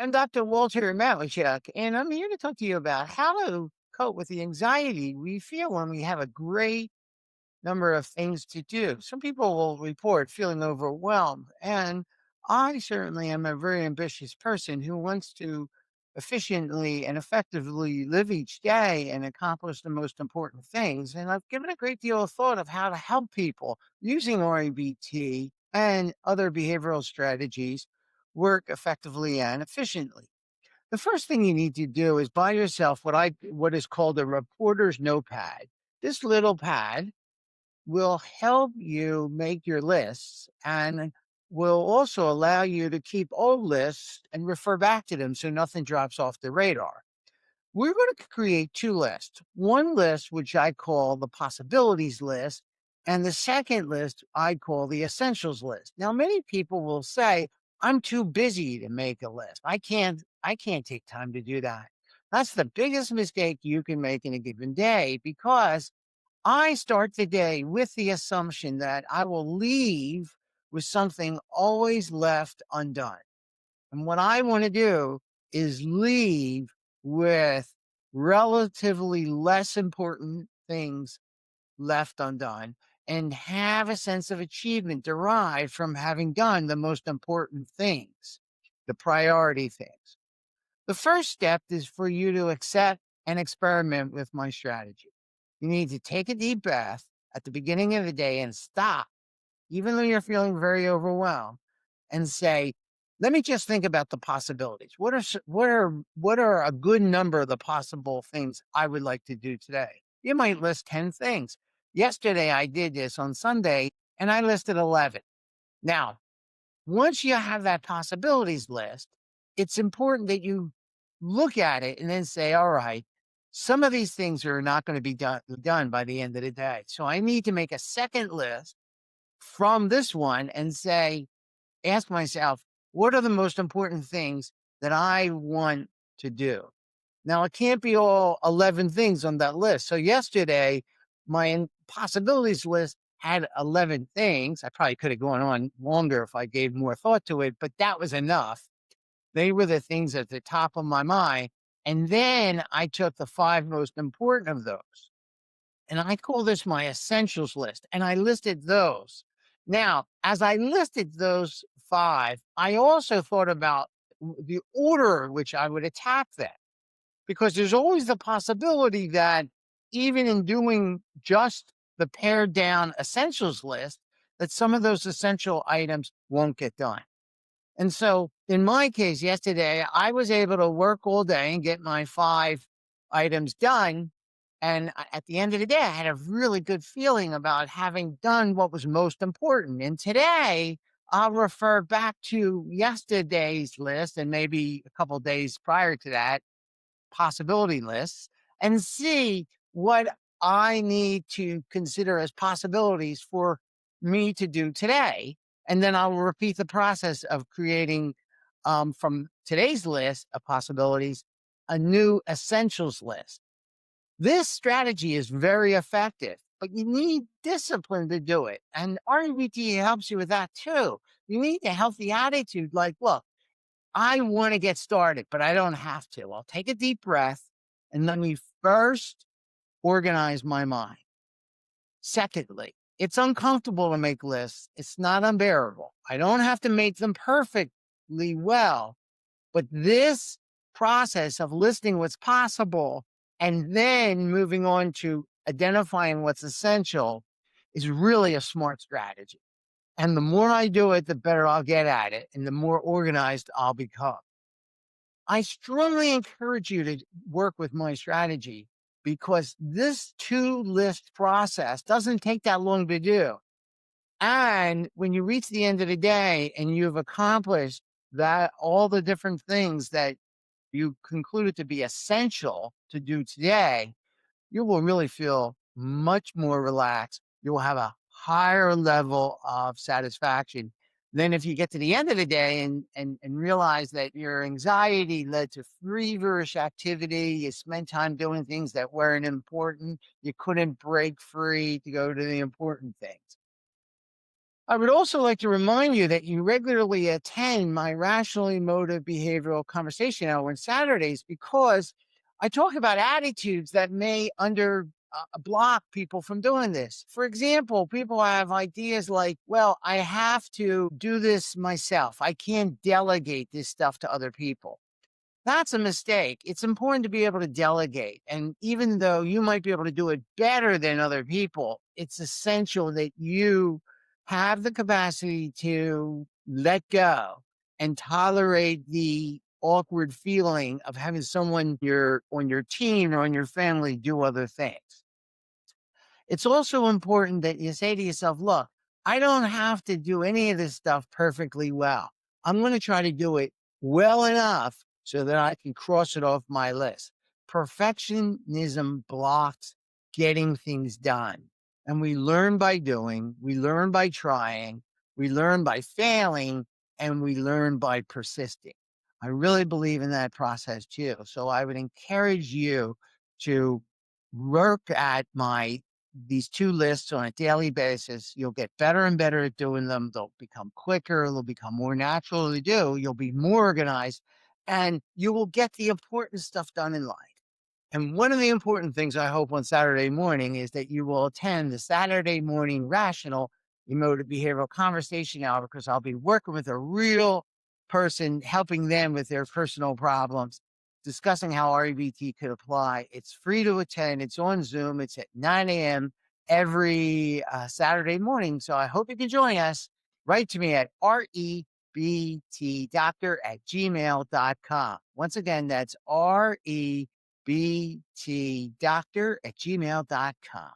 I'm Dr. Walter Matlichuk, and I'm here to talk to you about how to cope with the anxiety we feel when we have a great number of things to do. Some people will report feeling overwhelmed, and I certainly am a very ambitious person who wants to efficiently and effectively live each day and accomplish the most important things. And I've given a great deal of thought of how to help people using REBT and other behavioral strategies work effectively and efficiently. The first thing you need to do is buy yourself what is called a reporter's notepad. This little pad will help you make your lists and will also allow you to keep old lists and refer back to them so nothing drops off the radar. We're going to create two lists. One list, which I call the possibilities list, and the second list I call the essentials list. Now, many people will say, I'm too busy to make a list. I can't take time to do that. That's the biggest mistake you can make in a given day because I start the day with the assumption that I will leave with something always left undone. And what I want to do is leave with relatively less important things left undone and have a sense of achievement derived from having done the most important things, the priority things. The first step is for you to accept and experiment with my strategy. You need to take a deep breath at the beginning of the day and stop, even though you're feeling very overwhelmed, and say, let me just think about the possibilities. What are a good number of the possible things I would like to do today? You might list 10 things. Yesterday I did this on Sunday and I listed 11. Now, once you have that possibilities list, it's important that you look at it and then say, all right, some of these things are not going to be done by the end of the day. So I need to make a second list from this one and say, ask myself, what are the most important things that I want to do? Now, it can't be all 11 things on that list. So yesterday, my possibilities list had 11 things. I probably could have gone on longer if I gave more thought to it, but that was enough. They were the things at the top of my mind. And then I took the five most important of those. And I call this my essentials list. And I listed those. Now, as I listed those five, I also thought about the order in which I would attack them because there's always the possibility that even in doing just the pared down essentials list, that some of those essential items won't get done. And so in my case, yesterday, I was able to work all day and get my five items done. And at the end of the day, I had a really good feeling about having done what was most important. And today, I'll refer back to yesterday's list and maybe a couple days prior to that possibility lists and see what I need to consider as possibilities for me to do today. And then I'll repeat the process of creating from today's list of possibilities a new essentials list. This strategy is very effective, but you need discipline to do it. And REBT helps you with that too. You need a healthy attitude like, look, I want to get started, but I don't have to. I'll take a deep breath and let me first organize my mind. Secondly, it's uncomfortable to make lists. It's not unbearable. I don't have to make them perfectly well, but this process of listing what's possible and then moving on to identifying what's essential is really a smart strategy. And the more I do it, the better I'll get at it and the more organized I'll become. I strongly encourage you to work with my strategy because this two list process doesn't take that long to do. And when you reach the end of the day and you've accomplished that, all the different things that you concluded to be essential to do today, you will really feel much more relaxed. You will have a higher level of satisfaction than if you get to the end of the day and realize that your anxiety led to feverish activity. You spent time doing things that weren't important. You couldn't break free to go to the important things. I would also like to remind you that you regularly attend my rational emotive behavioral conversation hour on Saturdays because I talk about attitudes that may under block people from doing this. For example, people have ideas like, well, I have to do this myself. I can't delegate this stuff to other people. That's a mistake. It's important to be able to delegate. And even though you might be able to do it better than other people, it's essential that you have the capacity to let go and tolerate the awkward feeling of having someone on your team or on your family do other things. It's also important that you say to yourself, look, I don't have to do any of this stuff perfectly well. I'm going to try to do it well enough so that I can cross it off my list. Perfectionism blocks getting things done. And we learn by doing, we learn by trying, we learn by failing, and we learn by persisting. I really believe in that process too. So I would encourage you to work at these two lists on a daily basis. You'll get better and better at doing them. They'll become quicker. They'll become more natural to do. You'll be more organized and you will get the important stuff done in life. And one of the important things I hope on Saturday morning is that you will attend the Saturday morning rational emotive behavioral conversation hour because I'll be working with a real person, helping them with their personal problems, discussing how REBT could apply. It's free to attend. It's on Zoom. It's at 9 a.m. every Saturday morning. So I hope you can join us. Write to me at rebtdoctor@gmail.com. Once again, that's rebtdoctor@gmail.com.